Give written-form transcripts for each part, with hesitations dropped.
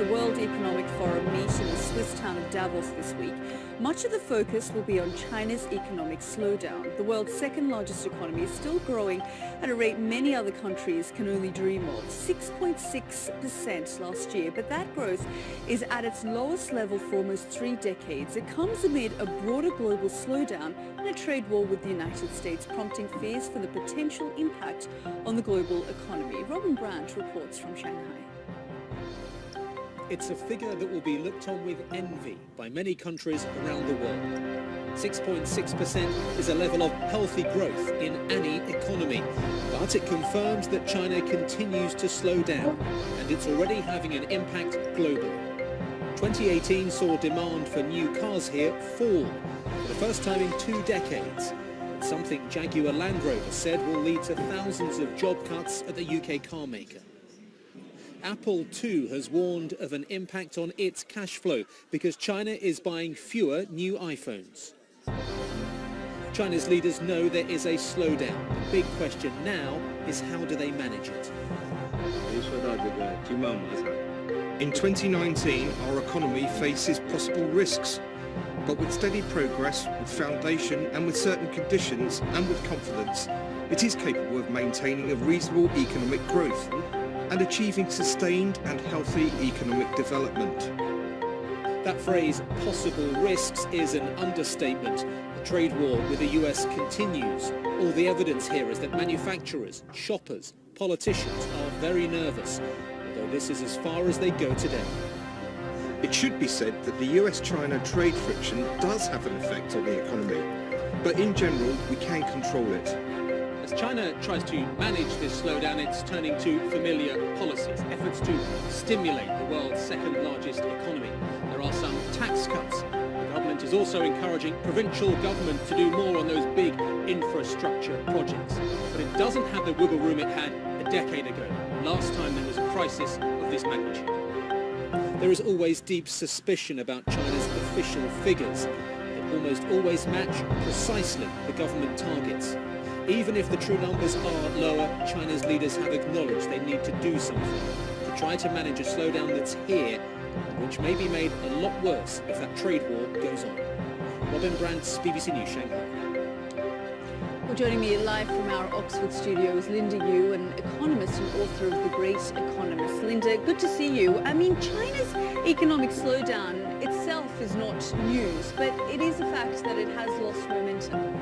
the World Economic Forum meet in the Swiss town of Davos this week, much of the focus will be on China's economic slowdown. The world's second largest economy is still growing at a rate many other countries can only dream of, 6.6% last year, but that growth is at its lowest level for almost 3 decades. It comes amid a broader global slowdown and a trade war with the United States, prompting fears for the potential impact on the global economy. Robin Brandt reports from Shanghai. It's a figure that will be looked on with envy by many countries around the world. 6.6% is a level of healthy growth in any economy, but it confirms that China continues to slow down, and it's already having an impact globally. 2018 saw demand for new cars here fall for the first time in 2 decades. Something Jaguar Land Rover said will lead to thousands of job cuts at the UK car maker. Apple too has warned of an impact on its cash flow because China is buying fewer new iPhones. China's leaders know there is a slowdown. The big question now is how do they manage it? In 2019, our economy faces possible risks. But with steady progress, with foundation and with certain conditions and with confidence, it is capable of maintaining a reasonable economic growth and achieving sustained and healthy economic development. That phrase, possible risks, is an understatement. The trade war with the US continues. All the evidence here is that manufacturers, shoppers, politicians are very nervous, although this is as far as they go today. It should be said that the US-China trade friction does have an effect on the economy, but in general, we can control it. As China tries to manage this slowdown, it's turning to familiar policies, efforts to stimulate the world's second largest economy. There are some tax cuts. The government is also encouraging provincial government to do more on those big infrastructure projects. But it doesn't have the wiggle room it had a decade ago, last time there was a crisis of this magnitude. There is always deep suspicion about China's official figures. They almost always match precisely the government targets. Even if the true numbers are lower, China's leaders have acknowledged they need to do something to try to manage a slowdown that's here, which may be made a lot worse if that trade war goes on. Robin Brandt, BBC News, Shanghai. Well, joining me live from our Oxford studio is Linda Yu, an economist and author of The Great Economist. Linda, good to see you. I mean, China's economic slowdown itself is not news, but it is a fact that it has lost momentum.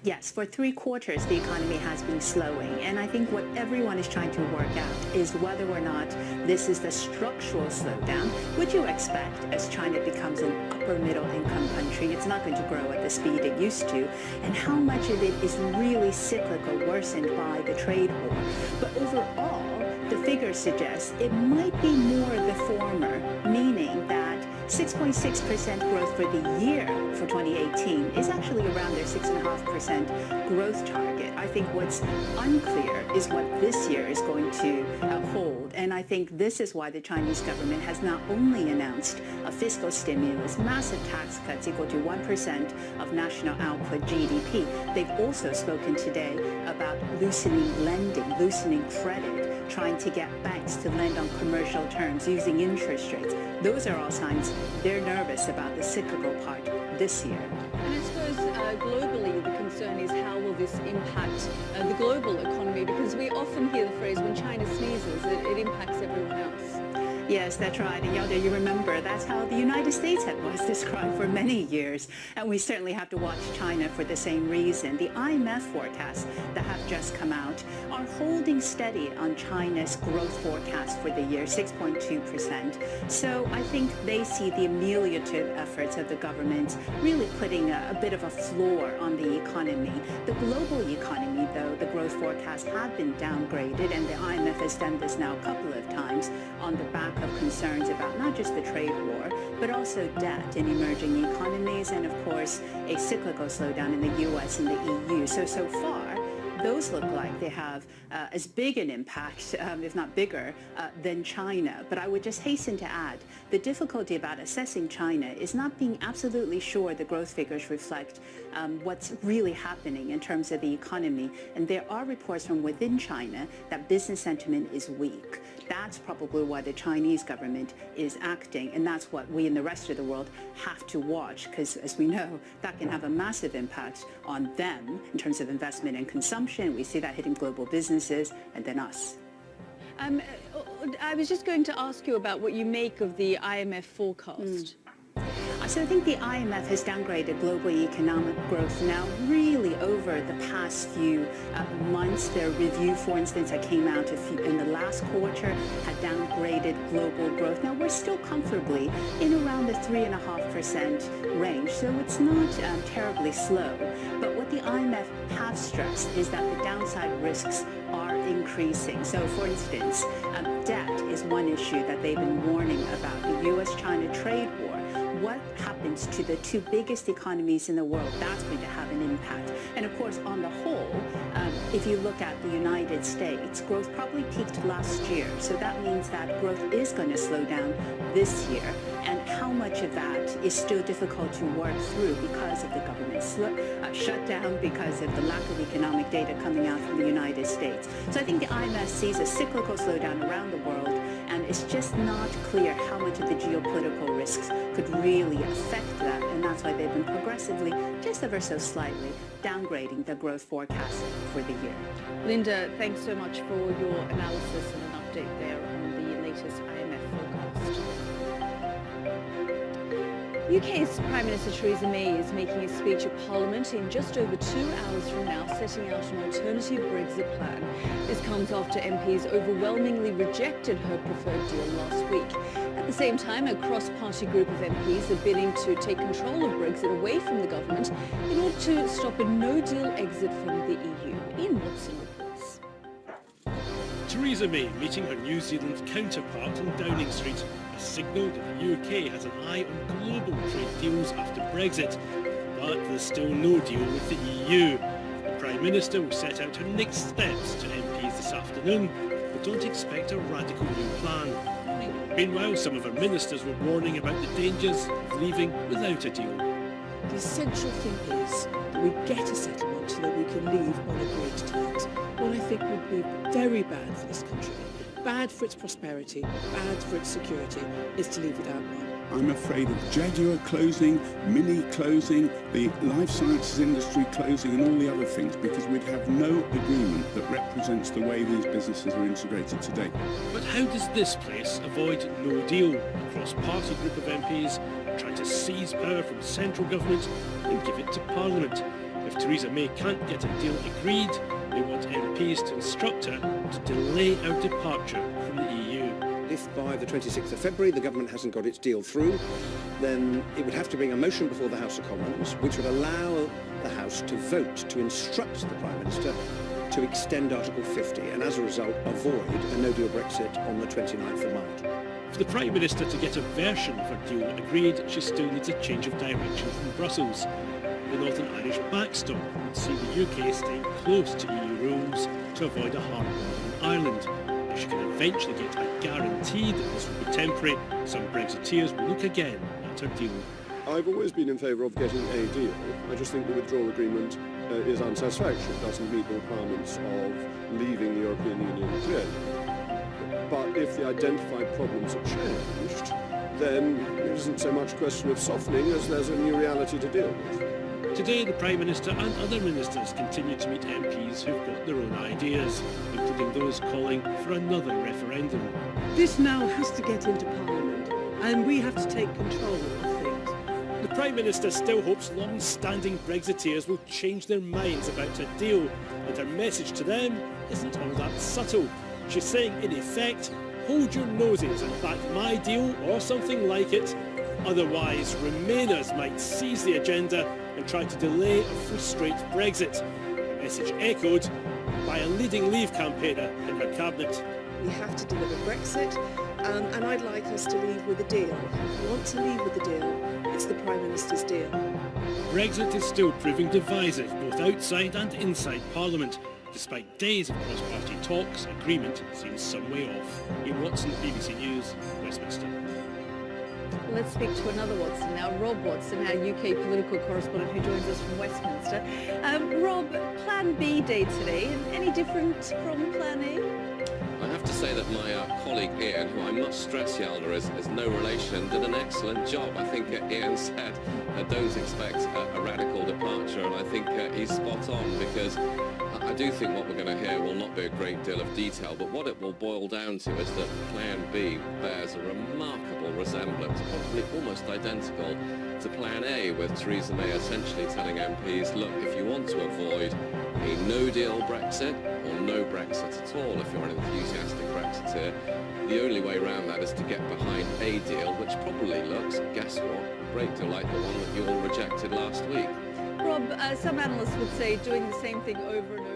Yes, for 3 quarters, the economy has been slowing. And I think what everyone is trying to work out is whether or not this is the structural slowdown, which you expect as China becomes an upper middle income country. It's not going to grow at the speed it used to. And how much of it is really cyclical, worsened by the trade war. But overall, the figures suggest it might be more the former, meaning that 6.6% growth for the year for 2018 is actually around their 6.5% growth target. I think what's unclear is what this year is going to hold. And I think this is why the Chinese government has not only announced a fiscal stimulus, massive tax cuts equal to 1% of national output GDP. They've also spoken today about loosening lending, loosening credit, trying to get banks to lend on commercial terms using interest rates. Those are all signs they're nervous about the cyclical part this year. And I suppose globally the concern is how will this impact the global economy, because we often hear the phrase when China sneezes, it impacts everyone else. Yes, that's right. And Yelda, you remember, that's how the United States was described for many years. And we certainly have to watch China for the same reason. The IMF forecasts that have just come out are holding steady on China's growth forecast for the year, 6.2%. So I think they see the ameliorative efforts of the government really putting a bit of a floor on the economy. The global economy, though, the growth forecasts have been downgraded, and the IMF has done this now a couple of times on the back of concerns about not just the trade war, but also debt in emerging economies and, of course, a cyclical slowdown in the US and the EU. So far, those look like they have as big an impact, if not bigger, than China. But I would just hasten to add, the difficulty about assessing China is not being absolutely sure the growth figures reflect what's really happening in terms of the economy. And there are reports from within China that business sentiment is weak. That's probably why the Chinese government is acting, and that's what we in the rest of the world have to watch, because as we know, that can have a massive impact on them in terms of investment and consumption. We see that hitting global businesses and then us. I was just going to ask you about what you make of the IMF forecast. So I think the IMF has downgraded global economic growth now really over the past few months. Their review, for instance, that came out in the last quarter had downgraded global growth. Now we're still comfortably in around the 3.5% range, so it's not terribly slow. But what the IMF have stressed is that the downside risks are increasing. So for instance, debt is one issue that they've been warning about, the U.S.-China trade war. What happens to the two biggest economies in the world? That's going to have an impact. And of course, on the whole, if you look at the United States, growth probably peaked last year. So that means that growth is going to slow down this year. And how much of that is still difficult to work through because of the government shutdown, because of the lack of economic data coming out from the United States. So I think the IMF sees a cyclical slowdown around the world, and it's just not clear how much of the geopolitical risks could really affect that, and that's why they've been progressively, just ever so slightly, downgrading the growth forecast for the year. Linda, thanks so much for your analysis and an update there on the latest IMF forecast. UK's Prime Minister Theresa May is making a speech at Parliament in just over 2 hours from now, setting out an alternative Brexit plan. This comes after MPs overwhelmingly rejected her preferred deal last week. At the same time, a cross-party group of MPs are bidding to take control of Brexit away from the government in order to stop a no-deal exit from the EU. Ian Watson reports. Theresa May meeting her New Zealand counterpart in Downing Street has signalled that the UK has an eye on global trade deals after Brexit, but there's still no deal with the EU. The Prime Minister will set out her next steps to MPs this afternoon, but don't expect a radical new plan. Meanwhile, some of her ministers were warning about the dangers of leaving without a deal. The essential thing is that we get a settlement so that we can leave on agreed terms. What I think would be very bad for this country, bad for its prosperity, bad for its security, is to leave without one. I'm afraid of Jaguar closing, Mini closing, the life sciences industry closing and all the other things, because we'd have no agreement that represents the way these businesses are integrated today. But how does this place avoid no deal? A cross-party group of MPs trying to seize power from central government and give it to Parliament. If Theresa May can't get a deal agreed, they want MPs to instruct her to delay our departure from the EU. If by the 26th of February the government hasn't got its deal through, then it would have to bring a motion before the House of Commons, which would allow the House to vote to instruct the Prime Minister to extend Article 50 and as a result avoid a no-deal Brexit on the 29th of March. For the Prime Minister to get a version of her deal agreed, she still needs a change of direction from Brussels. The Northern Irish backstop would see the UK staying close to EU rules to avoid a hard border in Ireland. If she can eventually get a guarantee that this will be temporary, some Brexiteers will look again at her deal. I've always been in favour of getting a deal. I just think the withdrawal agreement is unsatisfactory. It doesn't meet the requirements of leaving the European Union clearly. But if the identified problems are changed, then it isn't so much a question of softening as there's a new reality to deal with. Today, the Prime Minister and other ministers continue to meet MPs who've got their own ideas, including those calling for another referendum. This now has to get into Parliament, and we have to take control of things. The Prime Minister still hopes long-standing Brexiteers will change their minds about a deal, and her message to them isn't all that subtle. She's saying, in effect, hold your noses and back my deal or something like it. Otherwise, Remainers might seize the agenda and try to delay or frustrate Brexit. A message echoed by a leading Leave campaigner in her cabinet. We have to deliver Brexit, and I'd like us to leave with a deal. If we want to leave with a deal, it's the Prime Minister's deal. Brexit is still proving divisive, both outside and inside Parliament. Despite days of cross-party talks, agreement seems some way off. Ian Watson, BBC News, Westminster. Let's speak to another Watson now, Rob Watson, our UK political correspondent who joins us from Westminster. Rob, Plan B day today, any different from Plan A? I have to say that my colleague Ian, who I must stress, Yalda, is no relation, did an excellent job. I think Ian said, don't expect a radical departure, and I think he's spot on, because I do think what we're going to hear will not be a great deal of detail, but what it will boil down to is that Plan B bears a remarkable resemblance, probably almost identical to Plan A, with Theresa May essentially telling MPs, look, if you want to avoid a no-deal Brexit, or no Brexit at all if you're an enthusiastic Brexiteer, the only way around that is to get behind a deal, which probably looks, guess what, a great deal like the one that you all rejected last week. Rob, some analysts would say doing the same thing over and over